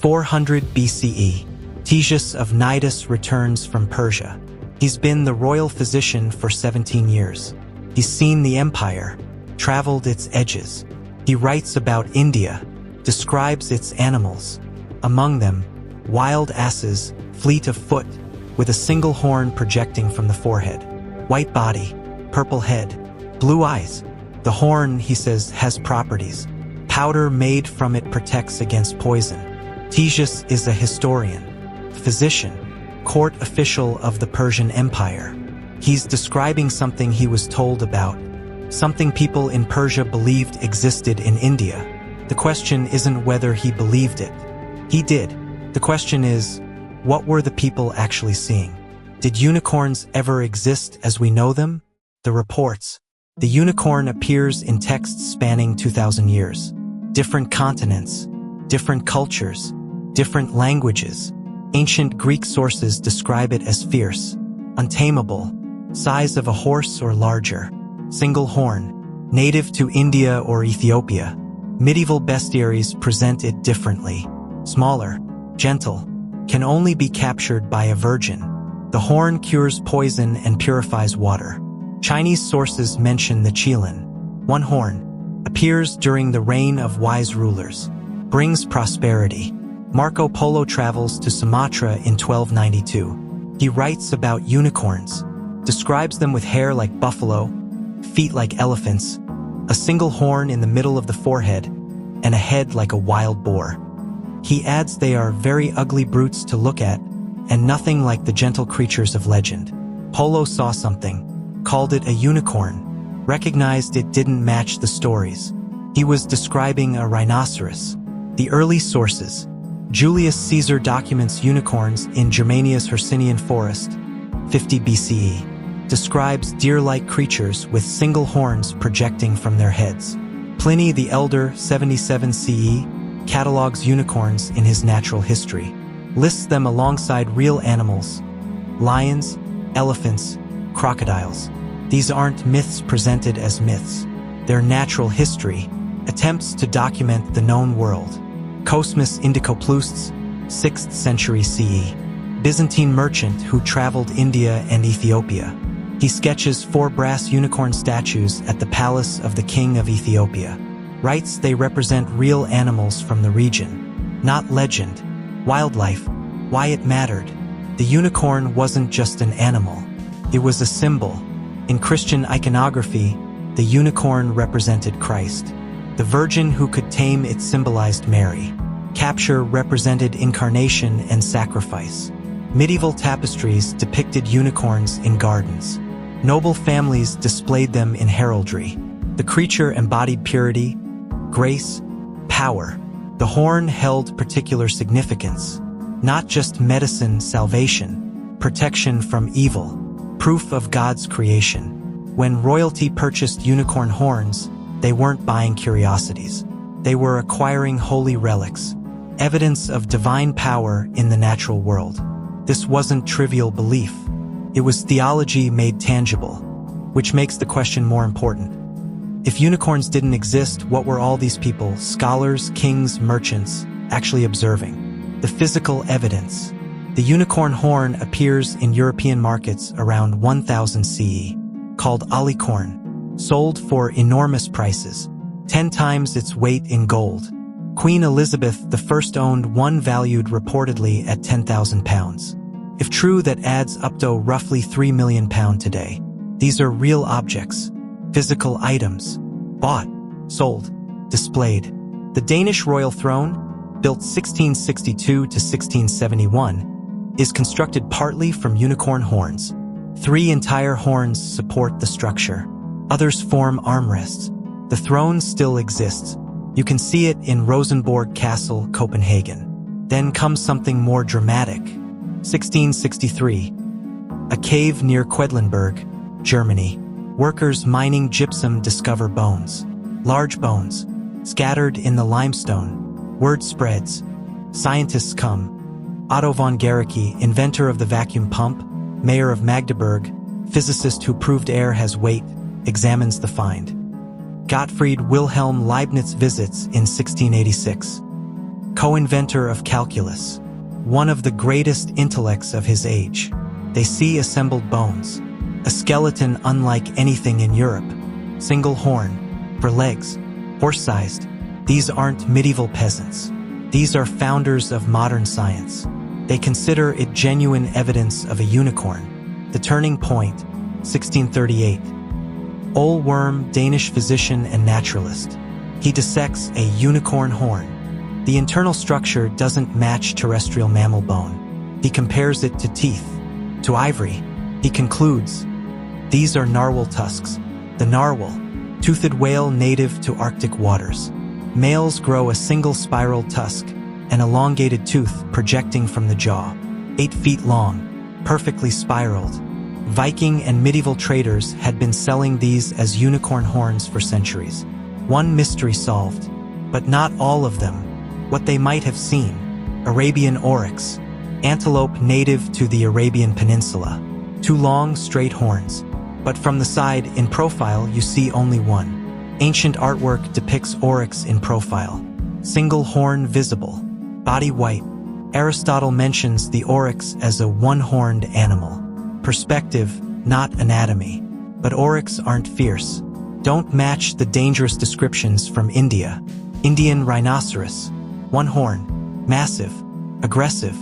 400 BCE, Ctesias of Cnidus returns from Persia. He's been the royal physician for 17 years. He's seen the empire, traveled its edges. He writes about India, describes its animals. Among them, wild asses, fleet of foot, with a single horn projecting from the forehead. White body, purple head, blue eyes. The horn, he says, has properties. Powder made from it protects against poison. Ctesias is a historian, physician, court official of the Persian Empire. He's describing something he was told about, something people in Persia believed existed in India. The question isn't whether he believed it. He did. The question is, what were the people actually seeing? Did unicorns ever exist as we know them? The reports. The unicorn appears in texts spanning 2,000 years. Different continents, different cultures, different languages. Ancient Greek sources describe it as fierce, untamable, size of a horse or larger, single horn, native to India or Ethiopia. Medieval bestiaries present it differently, smaller, gentle, can only be captured by a virgin. The horn cures poison and purifies water. Chinese sources mention the qilin, one horn, appears during the reign of wise rulers, brings prosperity. Marco Polo travels to Sumatra in 1292. He writes about unicorns, describes them with hair like buffalo, feet like elephants, a single horn in the middle of the forehead, and a head like a wild boar. He adds they are very ugly brutes to look at, and nothing like the gentle creatures of legend. Polo saw something, called it a unicorn, recognized it didn't match the stories. He was describing a rhinoceros. The early sources. Julius Caesar documents unicorns in Germania's Hercynian forest, 50 BCE, describes deer-like creatures with single horns projecting from their heads. Pliny the Elder, 77 CE, catalogs unicorns in his Natural History, lists them alongside real animals, lions, elephants, crocodiles. These aren't myths presented as myths. They're natural history, attempts to document the known world. Cosmas Indicopleustes, 6th century CE, Byzantine merchant who traveled India and Ethiopia. He sketches 4 brass unicorn statues at the palace of the king of Ethiopia. Writes they represent real animals from the region, not legend. Wildlife, why it mattered. The unicorn wasn't just an animal. It was a symbol. In Christian iconography, the unicorn represented Christ. The virgin who could tame it symbolized Mary. Capture represented incarnation and sacrifice. Medieval tapestries depicted unicorns in gardens. Noble families displayed them in heraldry. The creature embodied purity, grace, power. The horn held particular significance. Not just medicine, salvation, protection from evil, proof of God's creation. When royalty purchased unicorn horns, they weren't buying curiosities. They were acquiring holy relics, evidence of divine power in the natural world. This wasn't trivial belief. It was theology made tangible, which makes the question more important. If unicorns didn't exist, what were all these people, scholars, kings, merchants, actually observing? The physical evidence. The unicorn horn appears in European markets around 1000 CE, called alicorn, sold for enormous prices, 10 times its weight in gold. Queen Elizabeth I owned one valued reportedly at £10,000. If true, that adds up to roughly £3 million today. These are real objects, physical items, bought, sold, displayed. The Danish royal throne, built 1662 to 1671, is constructed partly from unicorn horns. 3 entire horns support the structure. Others form armrests. The throne still exists. You can see it in Rosenborg Castle, Copenhagen. Then comes something more dramatic. 1663. A cave near Quedlinburg, Germany. Workers mining gypsum discover bones. Large bones, scattered in the limestone. Word spreads. Scientists come. Otto von Guericke, inventor of the vacuum pump, mayor of Magdeburg, physicist who proved air has weight, examines the find. Gottfried Wilhelm Leibniz visits in 1686. co-inventor of calculus, one of the greatest intellects of his age. They see assembled bones, a skeleton unlike anything in Europe, single horn, for legs, horse-sized. These aren't medieval peasants. These are founders of modern science. They consider it genuine evidence of a unicorn. The turning point, 1638. Ole Worm, Danish physician and naturalist. He dissects a unicorn horn. The internal structure doesn't match terrestrial mammal bone. He compares it to teeth, to ivory. He concludes, these are narwhal tusks. The narwhal, toothed whale native to Arctic waters. Males grow a single spiral tusk, an elongated tooth projecting from the jaw, 8 feet long, perfectly spiraled. Viking and medieval traders had been selling these as unicorn horns for centuries. One mystery solved, but not all of them. What they might have seen: Arabian oryx, antelope native to the Arabian Peninsula. 2 long, straight horns. But from the side, in profile, you see only one. Ancient artwork depicts oryx in profile. Single horn visible. Body white. Aristotle mentions the oryx as a one-horned animal. Perspective, not anatomy. But oryx aren't fierce. Don't match the dangerous descriptions from India. Indian rhinoceros. One horn. Massive. Aggressive.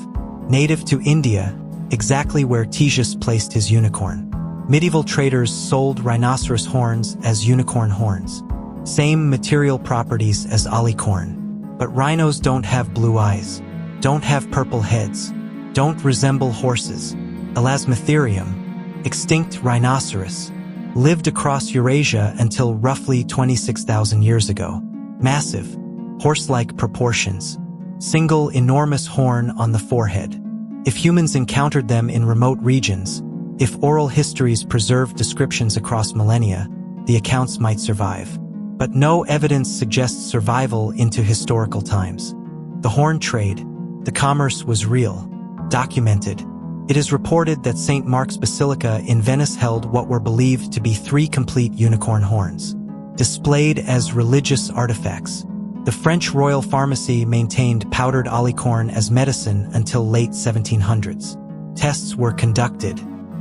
Native to India, exactly where Ctesias placed his unicorn. Medieval traders sold rhinoceros horns as unicorn horns. Same material properties as alicorn. But rhinos don't have blue eyes, don't have purple heads, don't resemble horses. Elasmotherium, extinct rhinoceros, lived across Eurasia until roughly 26,000 years ago. Massive, horse-like proportions. Single enormous horn on the forehead. If humans encountered them in remote regions, if oral histories preserved descriptions across millennia, the accounts might survive. But no evidence suggests survival into historical times. The horn trade, the commerce was real, documented. It is reported that St. Mark's Basilica in Venice held what were believed to be 3 complete unicorn horns, displayed as religious artifacts. The French royal pharmacy maintained powdered alicorn as medicine until late 1700s. Tests were conducted.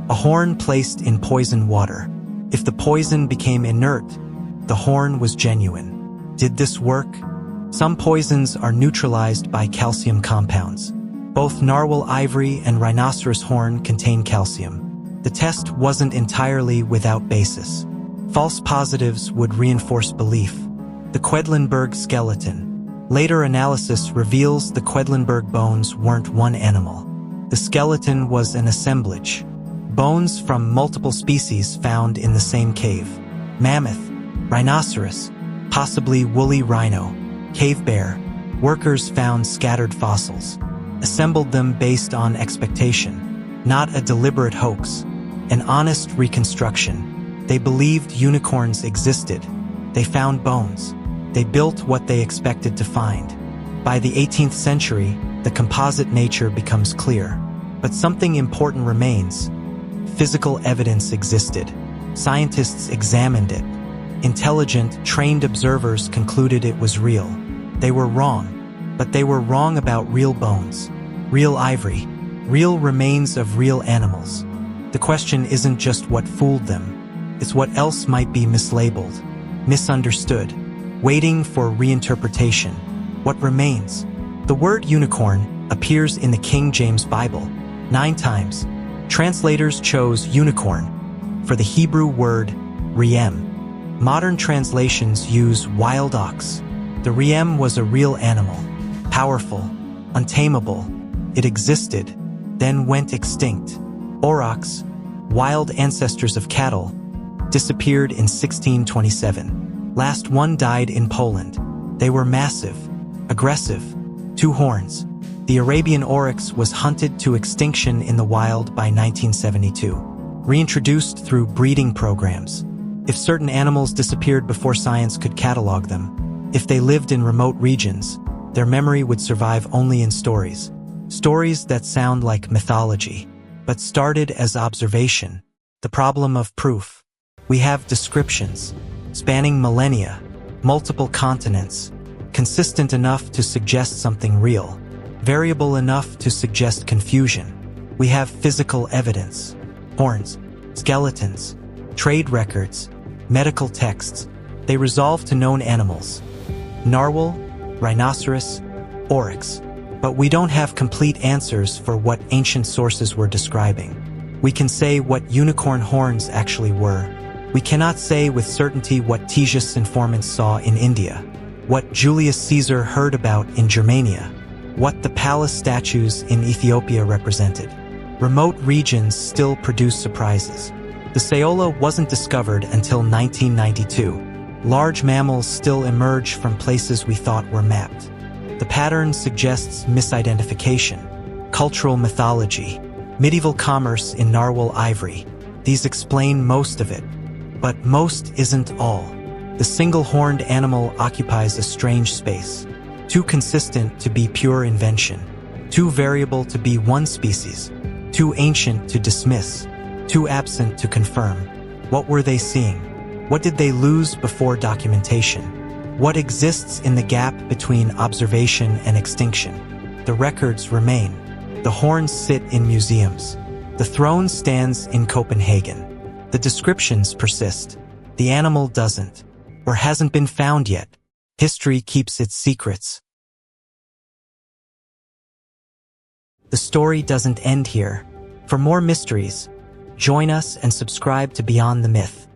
A horn placed in poison water. If the poison became inert, the horn was genuine. Did this work? Some poisons are neutralized by calcium compounds. Both narwhal ivory and rhinoceros horn contain calcium. The test wasn't entirely without basis. False positives would reinforce belief. The Quedlinburg skeleton. Later analysis reveals the Quedlinburg bones weren't one animal. The skeleton was an assemblage. Bones from multiple species found in the same cave. Mammoth, rhinoceros, possibly woolly rhino, cave bear. Workers found scattered fossils. Assembled them based on expectation, not a deliberate hoax. An honest reconstruction. They believed unicorns existed. They found bones. They built what they expected to find. By the 18th century, the composite nature becomes clear. But something important remains. Physical evidence existed. Scientists examined it. Intelligent, trained observers concluded it was real. They were wrong. But they were wrong about real bones, real ivory, real remains of real animals. The question isn't just what fooled them. It's what else might be mislabeled, misunderstood, waiting for reinterpretation. What remains? The word unicorn appears in the King James Bible 9 times. Translators chose unicorn for the Hebrew word riem. Modern translations use wild ox. The riem was a real animal, powerful, untamable. It existed, then went extinct. Aurochs, wild ancestors of cattle, disappeared in 1627. Last one died in Poland. They were massive, aggressive, 2 horns. The Arabian oryx was hunted to extinction in the wild by 1972, reintroduced through breeding programs. If certain animals disappeared before science could catalog them, if they lived in remote regions, their memory would survive only in stories. Stories that sound like mythology, but started as observation. The problem of proof. We have descriptions, spanning millennia, multiple continents, consistent enough to suggest something real, variable enough to suggest confusion. We have physical evidence, horns, skeletons, trade records, medical texts. They resolve to known animals: narwhal, rhinoceros, oryx. But we don't have complete answers for what ancient sources were describing. We can say what unicorn horns actually were. We cannot say with certainty what Ctesias' informants saw in India, what Julius Caesar heard about in Germania, what the palace statues in Ethiopia represented. Remote regions still produce surprises. The Saola wasn't discovered until 1992. Large mammals still emerge from places we thought were mapped. The pattern suggests misidentification, cultural mythology, medieval commerce in narwhal ivory. These explain most of it. But most isn't all. The single-horned animal occupies a strange space, too consistent to be pure invention, too variable to be one species, too ancient to dismiss, too absent to confirm. What were they seeing? What did they lose before documentation? What exists in the gap between observation and extinction? The records remain. The horns sit in museums. The throne stands in Copenhagen. The descriptions persist. The animal doesn't, or hasn't been found yet. History keeps its secrets. The story doesn't end here. For more mysteries, join us and subscribe to Beyond the Myth.